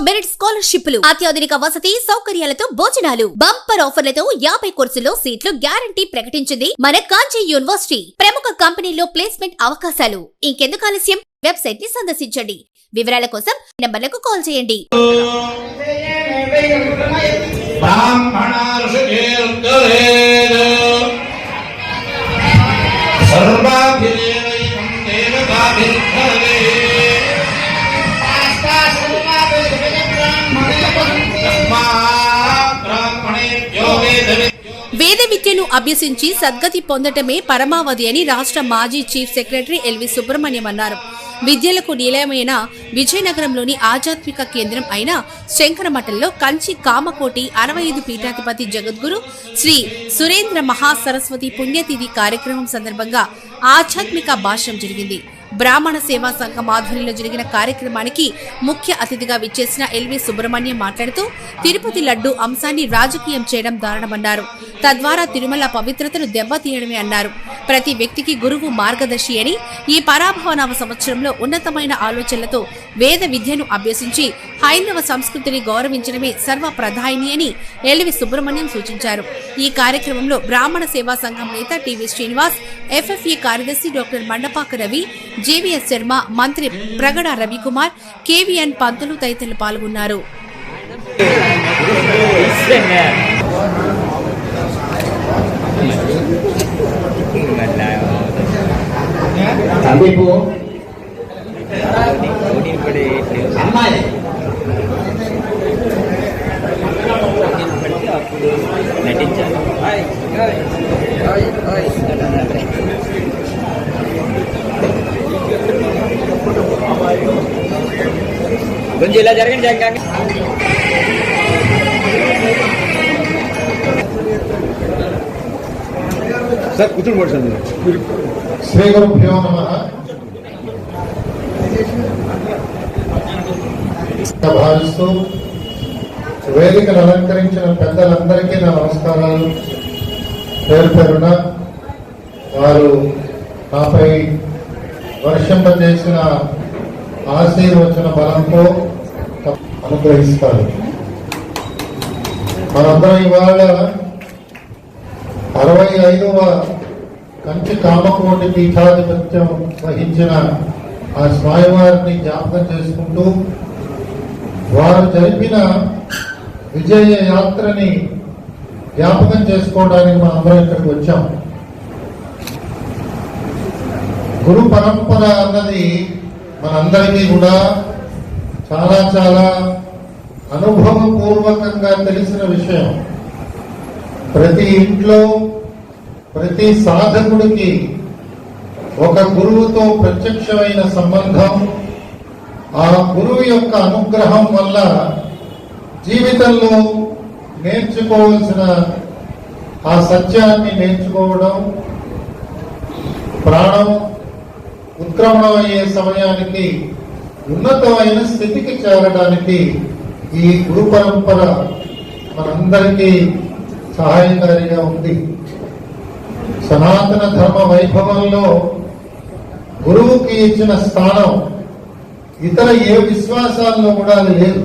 Merit స్కాలర్షిప్లు, అత్యాధునిక వసతి సౌకర్యాలతో భోజనాలు, బంపర్ ఆఫర్లతో 50 కోర్సుల్లో సీట్లు గ్యారంటీ ప్రకటించింది మన కాంచీ యూనివర్సిటీ. ప్రముఖ కంపెనీల్లో ప్లేస్మెంట్ అవకాశాలు. ఇంకెందుకు ఆలస్యం? వెబ్సైట్ ని సందర్శించండి. వివరాల కోసం నంబర్లకు కాల్ చేయండి. వేద విద్యను అభ్యసించి సద్గతి పొందటమే పరమావధి అని రాష్ట్ర మాజీ చీఫ్ సెక్రటరీ ఎల్వి సుబ్రహ్మణ్యం అన్నారు. విద్యలకు నిలయమైన విజయనగరంలోని ఆధ్యాత్మిక కేంద్రం అయిన శంకరమఠంలో కంచి కామకోటి 65 పీఠాధిపతి జగద్గురు శ్రీ సురేంద్ర మహాసరస్వతి పుణ్యతిథి కార్యక్రమం సందర్భంగా ఆధ్యాత్మిక భాష్యం జరిగింది. బ్రాహ్మణ సేవా సంఘం ఆధ్వర్యంలో జరిగిన కార్యక్రమానికి ముఖ్య అతిథిగా విచ్చేసిన ఎల్వి సుబ్రహ్మణ్యం మాట్లాడుతూ తిరుపతి లడ్డు అంశాన్ని రాజకీయం చేయడం దారుణమన్నారు. తద్వారా తిరుమల పవిత్రతను దెబ్బతీయడమే అన్నారు. ప్రతి వ్యక్తికి గురువు మార్గదర్శి అని, ఈ పరాభవనామ సంవత్సరంలో ఉన్నతమైన ఆలోచనలతో వేద విద్యను అభ్యసించి హైందవ సంస్కృతిని గౌరవించడమే సర్వప్రధాయిని అని ఎల్వి సుబ్రహ్మణ్యం సూచించారు. ఈ కార్యక్రమంలో బ్రాహ్మణ సేవా సంఘం నేత టివి శ్రీనివాస్, ఎఫ్ఎఫ్ఏ కార్యదర్శి డాక్టర్ మండపాక రవి, జేవీఎస్ శర్మ, మంత్రి ప్రగడ రవికుమార్, కేవీఎన్ పంతులు తదితరులు పాల్గొన్నారు. కొంచెం ఇలా జరగండి. సార్ కూర్చోండి. శ్రీ గురుభ్యో నమః. భావిస్తూ వేదికను అలంకరించిన పెద్దలందరికీ నా నమస్కారాలు. పేరు పేరున వారు నాపై వర్షింపజేసిన ఆశీర్వచన బలంతో అనుగ్రహిస్తారు. మనందరం ఇవాళ 65వ కంచి కామకోటి పీఠాధిపత్యం వహించిన ఆ స్వామివారిని జ్ఞాపకం చేసుకుంటూ వారు జరిపిన విజయ యాత్రని జ్ఞాపకం చేసుకోవడానికి మనందరం ఇక్కడికి వచ్చాం. గురు పరంపర అన్నది మనందరికీ కూడా చాలా చాలా అనుభవపూర్వకంగా తెలిసిన విషయం. ప్రతి ఇంట్లో ప్రతి సాధకుడికి ఒక గురువుతో ప్రత్యక్షమైన సంబంధం, ఆ గురువు యొక్క అనుగ్రహం వల్ల జీవితంలో నేర్చుకోవాల్సిన ఆ సత్యాన్ని నేర్చుకోవడం, ప్రాణం ఉత్క్రమణం అయ్యే సమయానికి ఉన్నతమైన స్థితికి చేరడానికి ఈ గురు పరంపర మనందరికీ సహాయకారిగా ఉంది. సనాతన ధర్మ వైభవంలో గురువుకి ఇచ్చిన స్థానం ఇతర ఏ విశ్వాసాల్లో కూడా లేదు.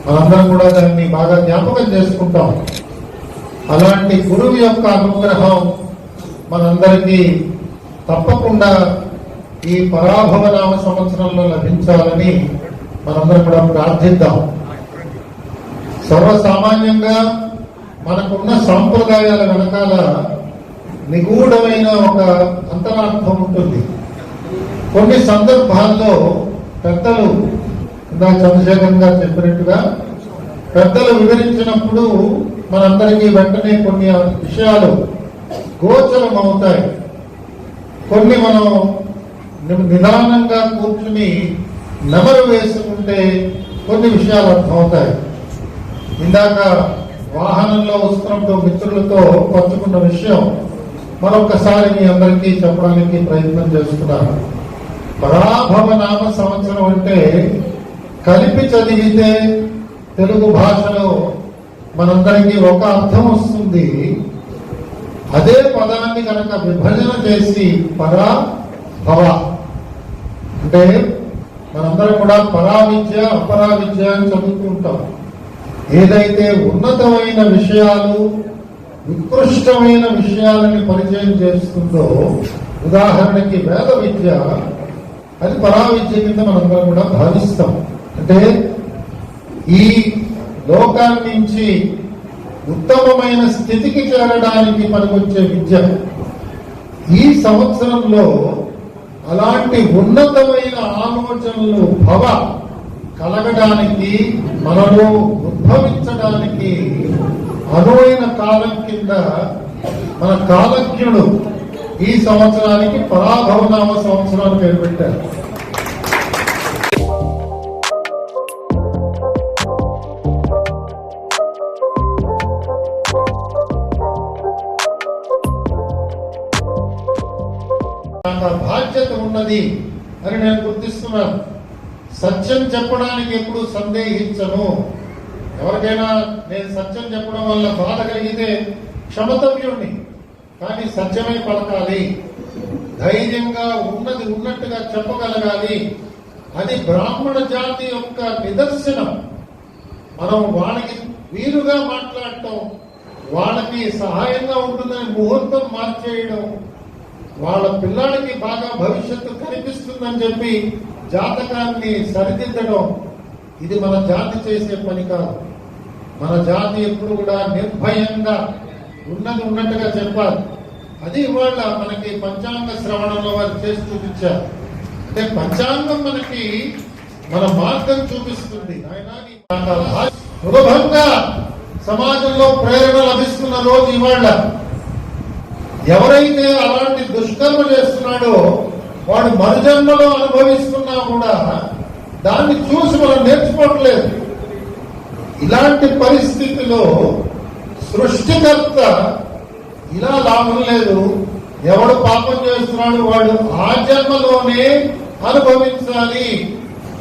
మనందరం కూడా దాన్ని బాగా జ్ఞాపకం చేసుకుంటాం. అలాంటి గురువు యొక్క అనుగ్రహం మనందరికీ తప్పకుండా ఈ పరాభవనామ సంవత్సరంలో లభించాలని మనందరం కూడా ప్రార్థిద్దాం. సర్వసామాన్యంగా మనకున్న సాంప్రదాయాల వెనకాల నిగూఢమైన ఒక అంతరార్థం ఉంటుంది. కొన్ని సందర్భాల్లో పెద్దలు, ఇందాక చంద్రశేఖర్ గారు చెప్పినట్టుగా, పెద్దలు వివరించినప్పుడు మనందరికీ వెంటనే కొన్ని విషయాలు గోచరం అవుతాయి. కొన్ని మనం నిదానంగా కూర్చుని నెమరు వేసుకుంటే కొన్ని విషయాలు అర్థమవుతాయి. ఇందాక వాహనంలో వస్తున్నప్పుడు మిత్రులతో పంచుకున్న విషయం మరొకసారి మీ అందరికీ చెప్పడానికి ప్రయత్నం చేస్తున్నాను. పరాభవనామ సంవత్సరం అంటే కలిపి చదివితే తెలుగు భాషలో మనందరికీ ఒక అర్థం వస్తుంది. అదే పదాన్ని కనుక విభజన చేసి పరా భవ అంటే మనందరం కూడా పరావిద్య అపరావిద్య అని చదువుతూ ఉంటాం. ఏదైతే ఉన్నతమైన విషయాలు ఉత్కృష్టమైన విషయాలని పరిచయం చేస్తుందో, ఉదాహరణకి వేద విద్య, అది పరావిద్య కింద మనందరం కూడా భావిస్తాం. అంటే ఈ లోకాన్ని నుంచి ఉత్తమమైన స్థితికి చేరడానికి పనికొచ్చే విద్య. ఈ సంవత్సరంలో అలాంటి ఉన్నతమైన ఆలోచనలు కలగడానికి, మనలో ఉద్భవించడానికి అనువైన కాలం కింద మన కాలజ్ఞుడు ఈ సంవత్సరానికి పరాభవనామ సంవత్సరాలు పేరు పెట్టారు. బాధ్యత ఉన్నది అని నేను గుర్తిస్తున్నాను. సత్యం చెప్పడానికి ఎప్పుడు సందేహించను. ఎవరికైనా నేను సత్యం చెప్పడం వల్ల బాధ కలిగితే క్షమతవ్యుణ్ణి, కానీ సత్యమే పలకాలి. ధైర్యంగా ఉన్నది ఉన్నట్టుగా చెప్పగలగాలి. అది బ్రాహ్మణ జాతి యొక్క నిదర్శనం. మనం వాళ్ళకి వీలుగా మాట్లాడటం, వాళ్ళకి సహాయంగా ఉంటుందని ముహూర్తం మార్చేయడం, వాళ్ళ పిల్లాడికి బాగా భవిష్యత్తు కనిపిస్తుందని చెప్పి జాతకాన్ని సరిదిద్దడం, ఇది మన జాతి చేసే పని కాదు. మన జాతి ఎప్పుడు కూడా నిర్భయంగా ఉన్నది ఉన్నట్టుగా చెప్పాలి. అది ఇవాళ మనకి పంచాంగ శ్రవణంలో వారు చేసి చూపించారు. అంటే పంచాంగం మనకి మన మార్గం చూపిస్తుంది. సులభంగా సమాజంలో ప్రేరణ లభిస్తున్న రోజు ఇవాళ. ఎవరైతే అలాంటి దుష్కర్మ చేస్తున్నాడో వాడు మరుజన్మలో అనుభవిస్తున్నా కూడా దాన్ని చూసి మనం నేర్చుకోవట్లేదు. ఇలాంటి పరిస్థితిలో సృష్టికర్త ఇలా లాభం లేదు, ఎవడు పాపం చేస్తున్నాడు వాడు ఆ జన్మలోనే అనుభవించాలి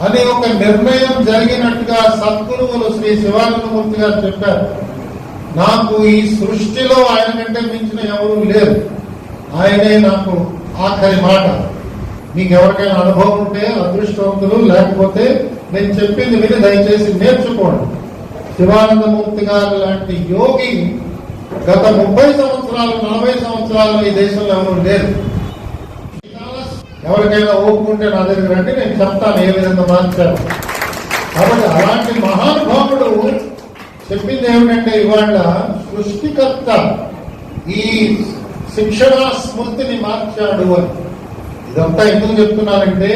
అనే ఒక నిర్ణయం జరిగినట్టుగా సద్గురువులు శ్రీ శివానందమూర్తి గారు చెప్పారు. నాకు ఈ సృష్టిలో ఆయన కంటే మించిన ఎవరూ లేరు, ఆయనే నాకు ఆఖరి మాట. మీకు ఎవరికైనా అనుభవం ఉంటే అదృష్టవంతులు, లేకపోతే నేను చెప్పింది విని దయచేసి నేర్చుకోండి. శివానందమూర్తి గారు లాంటి యోగి గత 30 సంవత్సరాలు 40 సంవత్సరాలు ఈ దేశంలో ఎవరు లేరు. ఎవరికైనా ఓపుకుంటే నా దగ్గర రండి, నేను చెప్తాను ఏ విధంగా మార్చారు. కాబట్టి అలాంటి మహానుభావుడు చెప్పింది ఏమిటంటే ఇవాళ సృష్టికర్త ఈ శిక్షణా స్మృతిని మార్చాడు అని. ఇదంతా ఎందుకు చెప్తున్నానంటే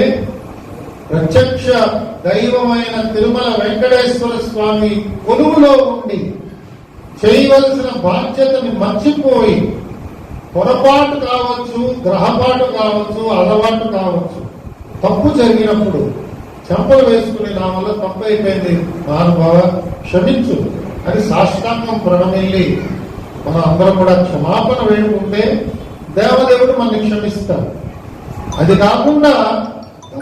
ప్రత్యక్ష దైవమైన తిరుమల వెంకటేశ్వర స్వామి కొలువులో ఉండి చేయవలసిన బాధ్యతని మర్చిపోయి పొరపాటు కావచ్చు, గ్రహపాటు కావచ్చు, అలవాటు కావచ్చు, తప్పు జరిగినప్పుడు చెంపలు వేసుకుని నా వల్ల తప్పు అయిపోయింది మహానుభావ క్షమించు అని సాష్టాంగం ప్రణమిల్లి మనం అందరం కూడా క్షమాపణ వేడుకుంటే దేవదేవుడు మనల్ని క్షమిస్తాడు. అది కాకుండా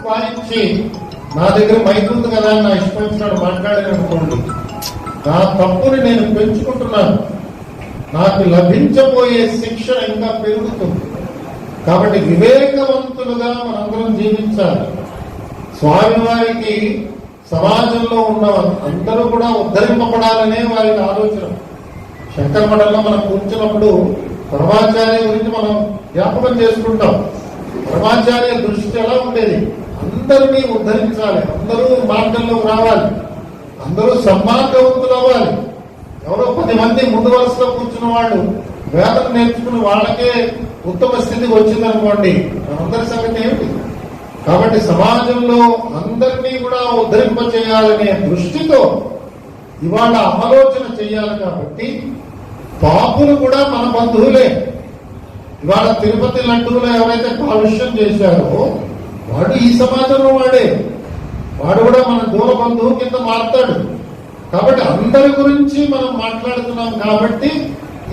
వాయించి నా దగ్గర మైక్ ఉంది కదా నా ఇష్టం వచ్చినాడు మాట్లాడాలనుకోండి, నా తప్పుని నేను పెంచుకుంటున్నాను, నాకు లభించబోయే శిక్షణ ఇంకా పెరుగుతుంది. కాబట్టి వివేకవంతులుగా మనందరం జీవించాలి. స్వామివారికి సమాజంలో ఉన్న అందరూ కూడా ఉద్ధరింపబడాలనే వారికి ఆలోచన. శంకర మఠంలో మనం కూర్చున్నప్పుడు పరమాచార్య గురించి మనం జ్ఞాపకం చేసుకుంటాం. పరమాచార్య దృష్టి ఎలా ఉండేది? అందరినీ ఉద్ధరించాలి, అందరూ మార్గంలోకి రావాలి, అందరూ సన్మార్గవంతులు అవ్వాలి. ఎవరో 10 మంది ముందు వరుసలో కూర్చున్న వాళ్ళు వేదం నేర్చుకుని వాళ్ళకే ఉత్తమ స్థితికి వచ్చిందనుకోండి, మనందరి సంగతి ఏమిటి? కాబట్టి సమాజంలో అందరినీ కూడా ఉద్ధరింప చేయాలనే దృష్టితో ఇవాళ ఆలోచన చేయాలి. కాబట్టి పాపులు కూడా మన బంధువులే. ఇవాళ తిరుపతి లడ్డూలో ఎవరైతే కాలుష్యం చేశారో వాడు ఈ సమాజంలో వాడే, వాడు కూడా మన దూర బంధువు కింద మారుతాడు. కాబట్టి అందరి గురించి మనం మాట్లాడుతున్నాం కాబట్టి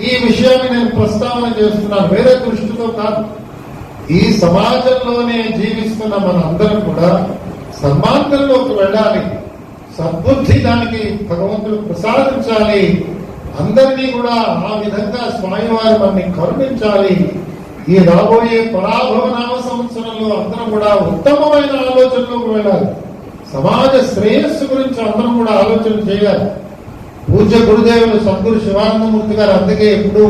ఈ విషయాన్ని నేను ప్రస్తావన చేస్తున్నాను, వేరే దృష్టితో కాదు. ఈ సమాజంలోనే జీవిస్తున్న మన అందరం కూడా సన్మార్గంలోకి వెళ్ళాలి, సద్బుద్ధి దానికి భగవంతుడు ప్రసాదించాలి, అందరినీ కూడా ఆ విధంగా స్వామివారు మనని కరుణించాలి. ఈ రాబోయే పరాభవ నామ సంవత్సరంలో అందరం కూడా ఉత్తమమైన ఆలోచనలోకి వెళ్ళాలి. సమాజ శ్రేయస్సు గురించి అందరం కూడా ఆలోచన చేయాలి. పూజ్య గురుదేవులు సద్గురు శివానందమూర్తి గారు అందుకే ఎప్పుడు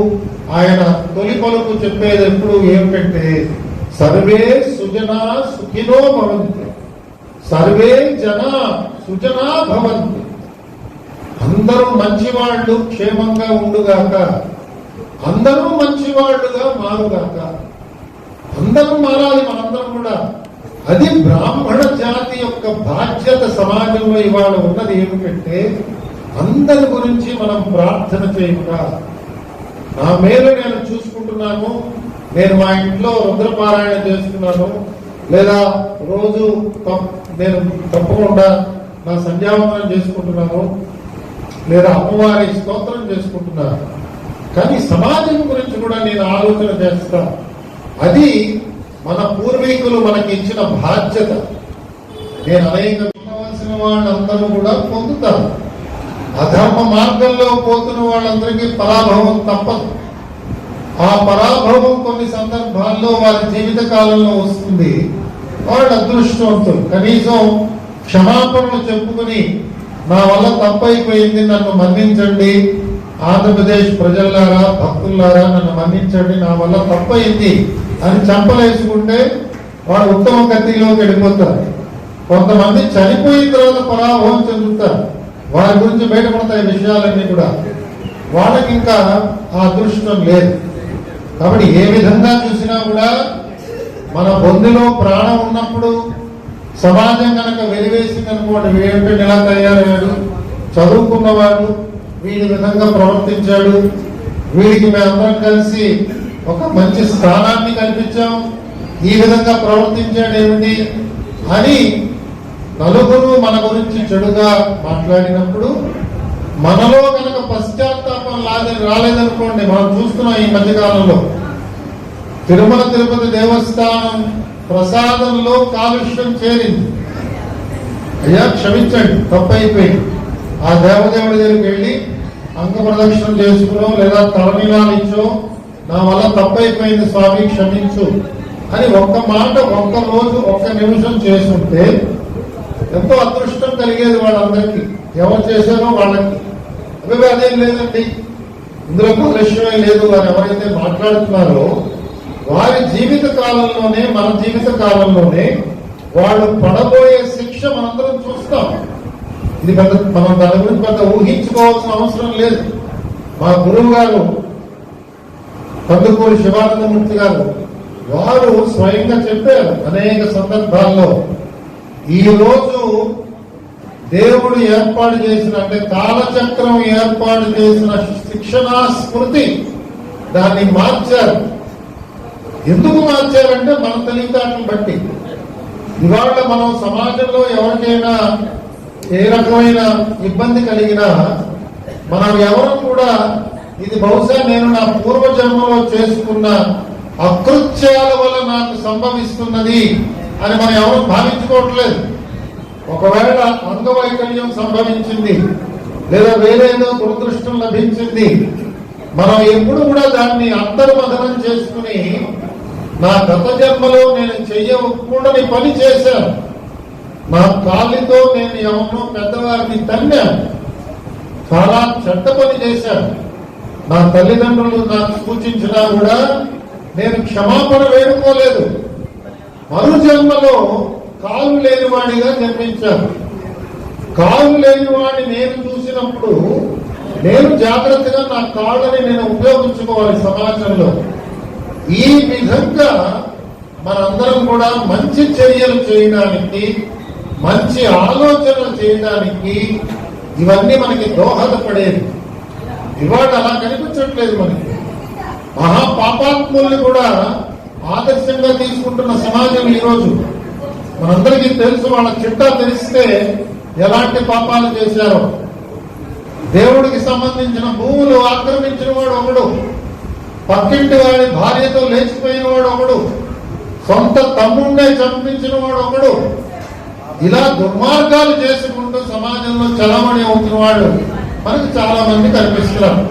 ఆయన తొలి పలుకు చెప్పేది ఎప్పుడు ఏమిటంటే సర్వే సుజనా సుఖినో భవంతు, సర్వే జన సుజనా భవంతు. అందరూ మంచివాళ్ళు క్షేమంగా ఉండుగాక, అందరూ మంచివాళ్ళుగా మారుగాక. అందరూ మారాలి, మనందరం కూడా. అది బ్రాహ్మణ జాతి యొక్క బాధ్యత. సమాజంలో ఇవాళ ఉన్నది ఏమిటంటే అందరి గురించి మనం ప్రార్థన చేయకుండా నా మేలు నేను చూసుకుంటున్నాను, నేను మా ఇంట్లో రుద్రపారాయణ చేస్తున్నాను, లేదా రోజు నేను తప్పకుండా నా సంధ్యావందనం చేసుకుంటున్నాను, లేదా అమ్మవారి స్తోత్రం చేసుకుంటున్నాను, కానీ సమాజం గురించి కూడా నేను ఆలోచన చేస్తా. అది మన పూర్వీకులు మనకి ఇచ్చిన బాధ్యత. నేను అనేక వినవలసిన వాళ్ళందరూ కూడా పొందుతారు. అధర్మ మార్గంలో పోతున్న వాళ్ళందరికీ పరాభవం తప్పదు. ఆ పరాభవం కొన్ని సందర్భాల్లో వారి జీవిత కాలంలో వస్తుంది. వాళ్ళు అదృష్టవంతులు. కనీసం క్షమాపణలు చెప్పుకుని నా వల్ల తప్పైపోయింది, నన్ను మన్నించండి, ఆంధ్రప్రదేశ్ ప్రజలారా భక్తులారా నన్ను మన్నించండి, నా వల్ల తప్పయింది అని చంపలేసుకుంటే వాడు ఉత్తమ గతిలోకి వెళ్ళిపోతారు. కొంతమంది చనిపోయిన తర్వాత పరాభవం చెందుతారు. వారి గురించి బయటపడతాయి విషయాలన్నీ కూడా. వాళ్ళకి ఇంకా ఆ అదృష్టం లేదు. కాబట్టి ఏ విధంగా చూసినా కూడా మన బొందులో ప్రాణం ఉన్నప్పుడు సమాజం కనుక వెలివేసింది అనుకోండి, వీడంటే ఎలా తయారయ్యాడు, చదువుకున్నవాడు, వీడి విధంగా ప్రవర్తించాడు, వీడికి మేమందరం కలిసి ఒక మంచి స్థానాన్ని కల్పించాం, ఈ విధంగా ప్రవర్తించాడు ఏమిటి అని నలుగురు మన గురించి చెడుగా మాట్లాడినప్పుడు మనలో కనుక పశ్చాత్తాపం రాలేదనుకోండి. మనం చూస్తున్నాం ఈ మధ్యకాలంలో తిరుమల తిరుపతి దేవస్థానం ప్రసాదంలో కాలుష్యం చేరింది. అయ్యా క్షమించండి, తప్పైపోయింది. ఆ దేవదేవుడి దగ్గరికి వెళ్ళి అంగ ప్రదక్షిణం చేసుకునో లేదా తలనీలాలు ఇచ్చో నా వల్ల తప్పైపోయింది స్వామి క్షమించు అని ఒక్క మాట ఒక్క రోజు ఒక్క నిమిషం చేసుంటే ఎంతో అదృష్టం కలిగేది వాళ్ళందరికీ. ఎవరు చేశారో వాళ్ళకి. అదేం లేదండి, ఇందులో కాలుష్యమే లేదు. వారు ఎవరైతే మాట్లాడుతున్నారో వారి జీవిత కాలంలోనే మన జీవిత కాలంలోనే వాళ్ళు పడబోయే శిక్ష మనందరం చూస్తాం. ఇది పెద్ద మనం దాని గురించి పెద్ద ఊహించుకోవాల్సిన అవసరం లేదు. మా గురువు గారు కందుకూరి శివానందమూర్తి గారు వారు స్వయంగా చెప్పారు అనేక సందర్భాల్లో, ఈ రోజు దేవుడు ఏర్పాటు చేసిన అంటే కాలచక్రం ఏర్పాటు చేసిన శిక్షణా స్మృతి దాన్ని మార్చారు. ఎందుకు మార్చారంటే మన తెలివితేటలను బట్టి. ఇవాళ మనం సమాజంలో ఎవరికైనా ఏ రకమైన ఇబ్బంది కలిగినా మనం ఎవరు కూడా ఇది బహుశా నేను నా పూర్వజన్మలో చేసుకున్న అకృత్యాల వల్ల నాకు సంభవిస్తున్నది అని మనం ఎవరు భావించుకోవట్లేదు. ఒకవేళ అంగవైకల్యం సంభవించింది లేదా వేరేదో దురదృష్టం లభించింది, మనం ఎప్పుడు కూడా దాన్ని అంతర్మథనం చేసుకుని నా గత జన్మలో నేను చెయ్యకూడని పని చేశాను, నా కాలితో నేను ఎవరినో పెద్దవారిని తన్నాను, చాలా చెడ్డ పని చేశాను, నా తల్లిదండ్రులు నాకు సూచించినా కూడా నేను క్షమాపణ వేడుకోలేదు, మరు జన్మలో కాలు లేనివాడిగా జన్మించాను. కాలు లేనివాడిని నేను చూసినప్పుడు నేను జాగ్రత్తగా నా కాళ్ళని నేను ఉపయోగించుకోవాలి సమాజంలో. ఈ విధంగా మనందరం కూడా మంచి చర్యలు చేయడానికి, మంచి ఆలోచనలు చేయడానికి ఇవన్నీ మనకి దోహదపడేది. ఇవాళ అలా కనిపించట్లేదు మనకి. మహాపాపాత్ముల్ని కూడా ఆదర్శంగా తీసుకుంటున్న సమాజం ఈరోజు. మనందరికీ తెలుసు, వాళ్ళ చిట్టా తెలిస్తే ఎలాంటి పాపాలు చేశారో. దేవుడికి సంబంధించిన భూములు ఆక్రమించిన వాడు ఒకడు, పక్కింటి వాడి భార్యతో లేచిపోయిన వాడు ఒకడు, సొంత తమ్ముండే చంపించిన వాడు ఒకడు, ఇలా దుర్మార్గాలు చేసుకుంటూ సమాజంలో చలమణి అవుతున్న వాడు మనకు చాలా మంది కనిపిస్తున్నారు.